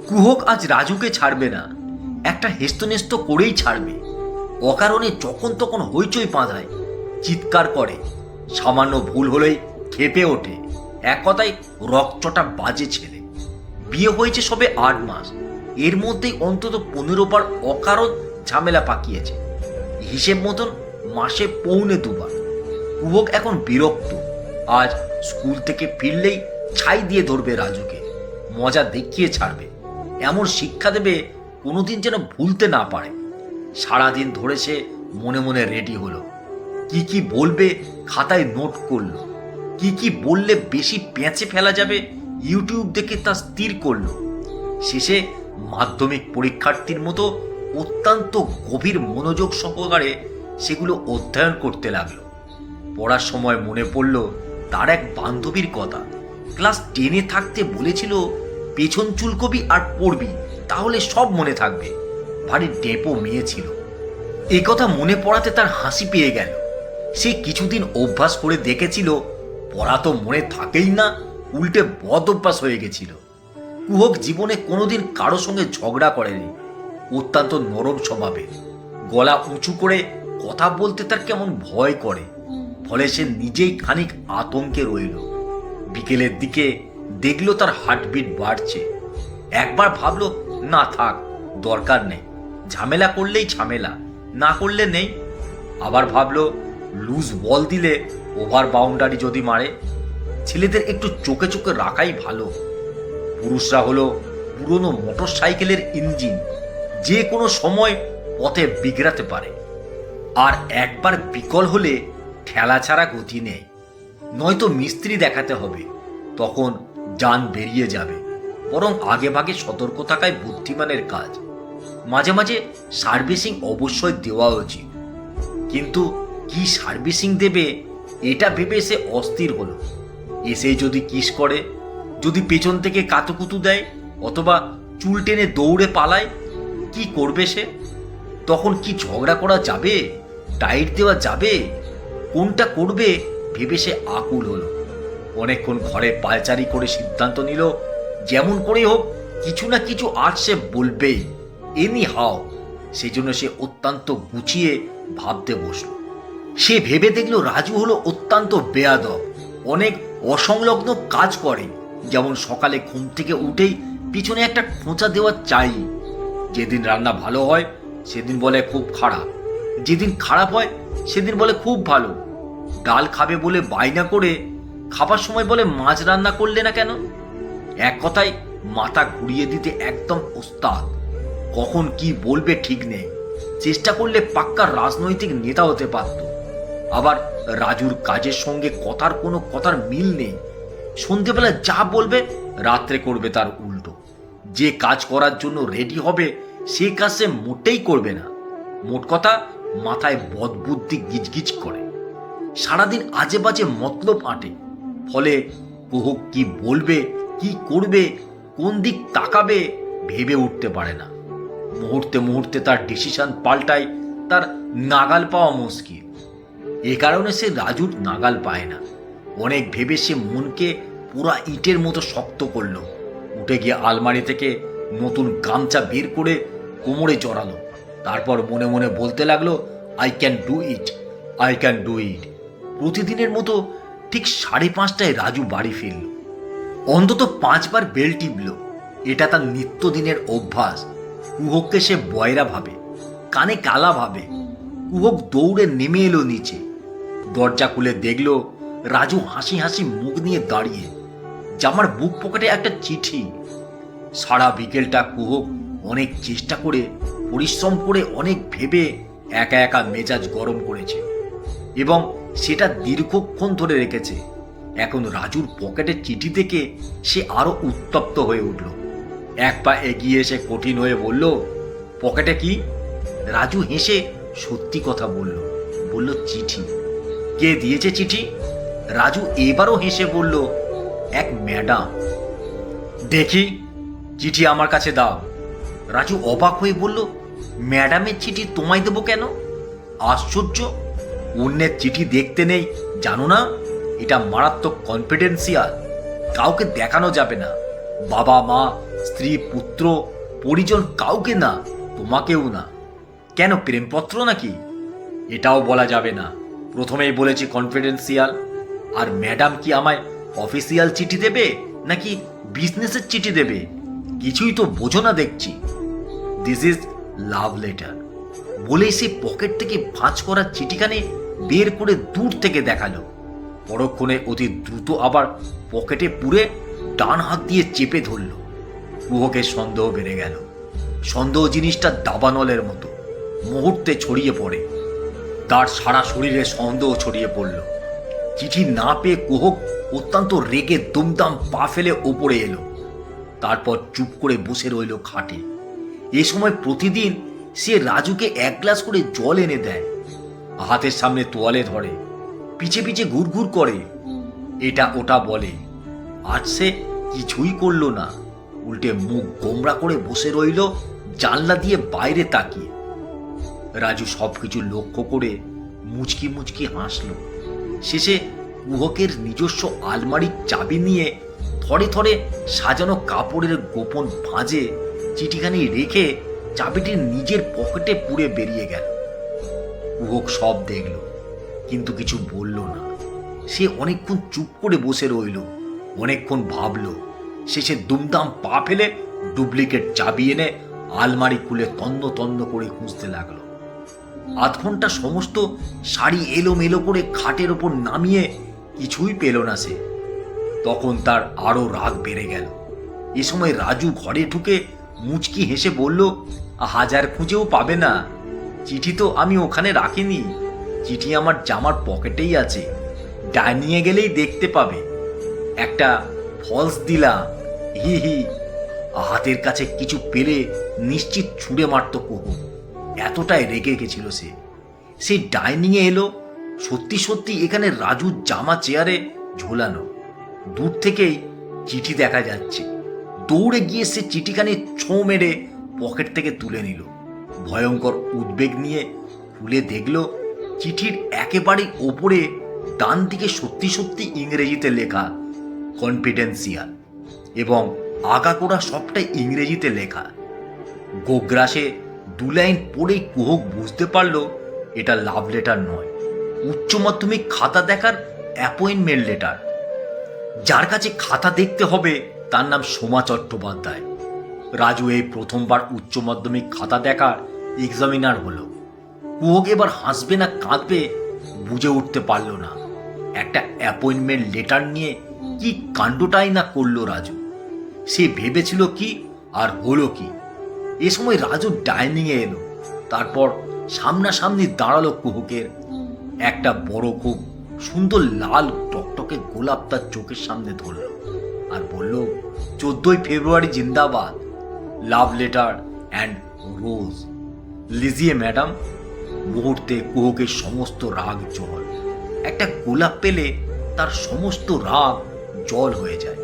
কুহক আজ রাজুকে ছাড়বে না, একটা হেস্তনেস্ত করেই ছাড়বে। অকারণে যখন তখন হইচই বাঁধায়, চিৎকার করে, সামান্য ভুল হলেই ক্ষেপে ওঠে। এক কথায় রকচটা বাজে ছেলে। বিয়ে হয়েছে সবে 8 মাস, এর মধ্যেই অন্তত 15 বার অকারণ ঝামেলা পাকিয়েছে। হিসেব মতন মাসে 1.25 বার। কুহক এখন বিরক্ত। আজ স্কুল থেকে ফিরলেই ছাই দিয়ে ধরবে রাজুকে, মজা দেখিয়ে ছাড়বে, এমন শিক্ষা দেবে কোনোদিন যেন ভুলতে না পারে। সারাদিন ধরে সে মনে মনে রেডি হলো, কি কি বলবে খাতায় নোট করলো, কি কি বললে বেশি পেঁচে ফেলা যাবে ইউটিউব দেখে তা স্থির করলো। শেষে মাধ্যমিক পরীক্ষার্থীর মতো অত্যন্ত গভীর মনোযোগ সহকারে সেগুলো অধ্যয়ন করতে লাগলো। পড়ার সময় মনে পড়ল তার এক বান্ধবীর কথা। ক্লাস 10-এ থাকতে বলেছিল, পেছন চুলকবি আর পড়বি, তাহলে সব মনে থাকবে। ভারী ডেপো মেয়ে ছিল। এ কথা মনে পড়াতে তার হাসি পেয়ে গেল। সে কিছুদিন অভ্যাস করে দেখেছিল, পড়া তো মনে থাকেই না, উল্টে বদ অভ্যাস হয়ে গেছিল। কুহক জীবনে কোনোদিন কারো সঙ্গে ঝগড়া করেনি। অত্যন্ত নরম স্বভাবের, গলা উঁচু করে কথা বলতে তার কেমন ভয় করে। ফলে সে নিজেই খানিক আতঙ্কে রইল। বিকেলের দিকে দেখলো তার হার্টবিট বাড়ছে। একবার ভাবলো, না থাক, দরকার নেই, ঝামেলা করলেই ঝামেলা, না করলে নেই। আবার ভাবলো, লুজ বল দিলে ওভার বাউন্ডারি যদি মারে। ছেলেদের একটু চোখে চোখে রাখাই ভালো। পুরুষরা হলো পুরনো মোটর সাইকেলের ইঞ্জিন, যে কোনো সময় পথে বিগড়াতে পারে। আর একবার বিকল হলে ঠেলা ছাড়া গতি নেই। নয়তো মিস্ত্রি দেখাতে হবে, তখন যান বেরিয়ে যাবে। বরং আগে ভাগে সতর্ক থাকাই বুদ্ধিমানের কাজ। মাঝে মাঝে সার্ভিসিং অবশ্যই দেওয়া উচিত, কিন্তু কি সার্ভিসিং দেবে এটা ভেবে সে অস্থির হলো। এসেই যদি কিস করে, যদি পেছন থেকে কাতুকুতু দেয়, অথবা চুল টেনে দৌড়ে পালায়, কি করবে সে? তখন কি ঝগড়া করা যাবে, টাইট দেওয়া যাবে? কোনটা করবে ভেবে সে আকুল হলো। অনেকক্ষণ ঘরে পায়চারি করে সিদ্ধান্ত নিল, যেমন করে হোক কিছু না কিছু আজ সে বলবেই, এনি হাও। সেজন্য সে অত্যন্ত গুছিয়ে ভাবতে বসল। সে ভেবে দেখলো রাজু হলো অত্যন্ত বেয়াদব, অনেক অসংলগ্ন কাজ করে। যেমন সকালে ঘুম থেকে উঠেই পিছনে একটা খোঁচা দেওয়া চাই। যেদিন রান্না ভালো হয় সেদিন বলে খুব খারাপ, যেদিন খারাপ হয় সেদিন বলে খুব ভালো। ডাল খাবে বলে বায়না করে খাবার সময় বলে মাছ রান্না করলে না কেন। এক কথায় মাথা ঘুরিয়ে দিতে একদম ওস্তাদ। কখন কি বলবে ঠিক নেই। চেষ্টা করলে পাক্কা রাজনৈতিক নেতা হতে পারত। আবার রাজুর কাজের সঙ্গে কথার মিল নেই। সন্ধেবেলা যা বলবে রাত্রে করবে তার উল্টো। যে কাজ করার জন্য রেডি হবে সে কাজ সে মোটেই করবে না। মোট কথা, মাথায় বদবুদ্ধি গিজগিজ করে। সারাদিন আজে বাজে মতলব আঁটে। ফলে কুহক কি বলবে, কি করবে, কোন দিক তাকাবে ভেবে উঠতে পারে না। মুহূর্তে মুহূর্তে তার ডিসিশন পাল্টায়, তার নাগাল পাওয়া মুশকিল। এ কারণে সে রাজুর নাগাল পায় না। অনেক ভেবে সে মনকে পুরা ইটের মতো শক্ত করলো। উঠে গিয়ে আলমারি থেকে নতুন গামছা বের করে কোমরে জড়ালো। তারপর মনে মনে বলতে লাগলো, I can do it, I can do it. প্রতিদিনের মতো ঠিক 5:30টায় রাজু বাড়ি ফিরল। অন্তত 5 বার বেল টিপল। এটা তার নিত্যদিনের অভ্যাস। কুহককে সে বয়রা ভাবে, কানে কালা ভাবে। কুহক দৌড়ে নেমে এলো নিচে। দরজা খুলে দেখল রাজু হাসি হাসি মুখ নিয়ে দাঁড়িয়ে, জামার বুক পকেটে একটা চিঠি। সারা বিকেলটা কুহক অনেক চেষ্টা করে, পরিশ্রম করে, অনেক ভেবে একা একা মেজাজ গরম করেছে এবং সেটা দীর্ঘক্ষণ ধরে রেখেছে। এখন রাজুর পকেটে চিঠি দেখে সে আরো উত্তপ্ত হয়ে উঠল। এক পা এগিয়ে এসে কঠিন হয়ে বলল, পকেটে কি? রাজু হেসে সত্যি কথা বলল চিঠি। কে দিয়েছে চিঠি? রাজু এবারও হেসে বলল, এক ম্যাডাম। দেখি চিঠি আমার কাছে দাও। রাজু অবাক হয়ে বলল, ম্যাডামের চিঠি তোমায় দেবো কেন? আশ্চর্য, অন্যের চিঠি দেখতে নেই জানো না? এটা মারাত্মক কনফিডেন্সিয়াল, কাউকে দেখানো যাবে না। বাবা মা স্ত্রী, পুত্র, পরিজন কাউকে না, তোমাকেও না। কেন, প্রেমপত্র নাকি? এটাও বলা যাবে না, প্রথমেই বলেছি কনফিডেন্সিয়াল। আর ম্যাডাম কি আমায় অফিসিয়াল চিঠি দেবে নাকি বিজনেসের চিঠি দেবে? কিছুই তো বোঝো না দেখছি। দিস ইজ লাভ লেটার বলেই সে পকেট থেকে ভাঁজ করা চিঠিখানি বের করে দূর থেকে দেখালো। পরক্ষণে অতি দ্রুত আবার পকেটে পুরে ডান হাত দিয়ে চেপে ধরল। কুহকের সন্দেহ বেড়ে গেল। সন্দেহ জিনিসটা দাবানলের মতো, মুহূর্তে ছড়িয়ে পড়ে। তার সারা শরীরে সন্দেহ ছড়িয়ে পড়ল। চিঠি না পেয়ে কুহক অত্যন্ত রেগে দুমদাম পা ফেলে ওপরে এলো। তারপর চুপ করে বসে রইল খাটে। এ সময় প্রতিদিন সে রাজুকে 1 গ্লাস করে জল এনে দেয়, হাতের সামনে তোয়ালে ধরে, পিছে পিছে ঘুরঘুর করে, এটা ওটা বলে। আজ সে কিছুই করলো না, উল্টে মুখ গোমরা করে বসে রইল জানলা দিয়ে বাইরে তাকিয়ে। রাজু সবকিছু লক্ষ্য করে মুচকি মুচকি হাসল। শেষে কুহকের নিজস্ব আলমারির চাবি নিয়ে থরে থরে সাজানো কাপড়ের গোপন ভাঁজে চিঠিখানি রেখে চাবিটি নিজের পকেটে পুরে বেরিয়ে গেল। কুহক সব দেখল, কিন্তু কিছু বলল না। সে অনেকক্ষণ চুপ করে বসে রইল, অনেকক্ষণ ভাবল। শেষে দুমদাম পা ফেলে ডুপ্লিকেট চাবি এনে আলমারি খুলে তন্ন তন্ন করে খুঁজতে লাগলো। আধ ঘন্টা সমস্ত শাড়ি এলোমেলো করে খাটের ওপর নামিয়ে কিছুই পেল না সে। তখন তার আরো রাগ বেড়ে গেল। এ সময় রাজু ঘরে ঢুকে মুচকি হেসে বলল, 1000 খুঁজেও পাবে না, চিঠি তো আমি ওখানে রাখিনি। চিঠি আমার জামার পকেটেই আছে, ডাইনিংয়ে গেলেই দেখতে পাবে। একটা ফলস দিলাম, হি হি। হাতের কাছে কিছু পেলে নিশ্চিত ছুঁড়ে মারত কুহু, এতটাই রেগে গেছিল সে। সেই ডাইনিংয়ে এলো, সত্যি সত্যি এখানে রাজুর জামা চেয়ারে ঝোলানো। দূর থেকেই চিঠি দেখা যাচ্ছে। দৌড়ে গিয়ে সে চিঠিখানি ছোঁ মেরে পকেট থেকে তুলে নিল। ভয়ঙ্কর উদ্বেগ নিয়ে খুলে দেখল চিঠির একেবারে ওপরে ডান দিকে সত্যি সত্যি ইংরেজিতে লেখা কনফিডেন্সিয়াল, এবং আগাগোড়া সবটাই ইংরেজিতে লেখা। গোগ্রাসে 2 লাইন পড়েই কুহক বুঝতে পারল এটা লাভ লেটার নয়, উচ্চ মাধ্যমিক খাতা দেখার অ্যাপয়েন্টমেন্ট লেটার। যার কাছে খাতা দেখতে হবে তার নাম সোমা চট্টোপাধ্যায়। রাজু এই প্রথমবার উচ্চ মাধ্যমিক খাতা দেখার এক্সামিনার হলো। কুহক এবার হাসবে না কাঁদবে বুঝে উঠতে পারল না। একটা অ্যাপয়েন্টমেন্ট লেটার নিয়ে কি কাণ্ডটাই না করলো রাজু। সে ভেবেছিল কি আর হলো কি। এ সময় রাজু ডাইনিংয়ে এলো। তারপর সামনাসামনি দাঁড়ালো কুহকের। একটা বড় খুব সুন্দর লাল টকটকে গোলাপ তার চোখের সামনে ধরল আর বলল, 14ই ফেব্রুয়ারি জিন্দাবাদ, লাভ লেটার অ্যান্ড রোজ, লিজিয়ে ম্যাডাম। মুহূর্তে কুহকের সমস্ত রাগ জল। একটা গোলাপ পেলে তার সমস্ত রাগ জল হয়ে যায়।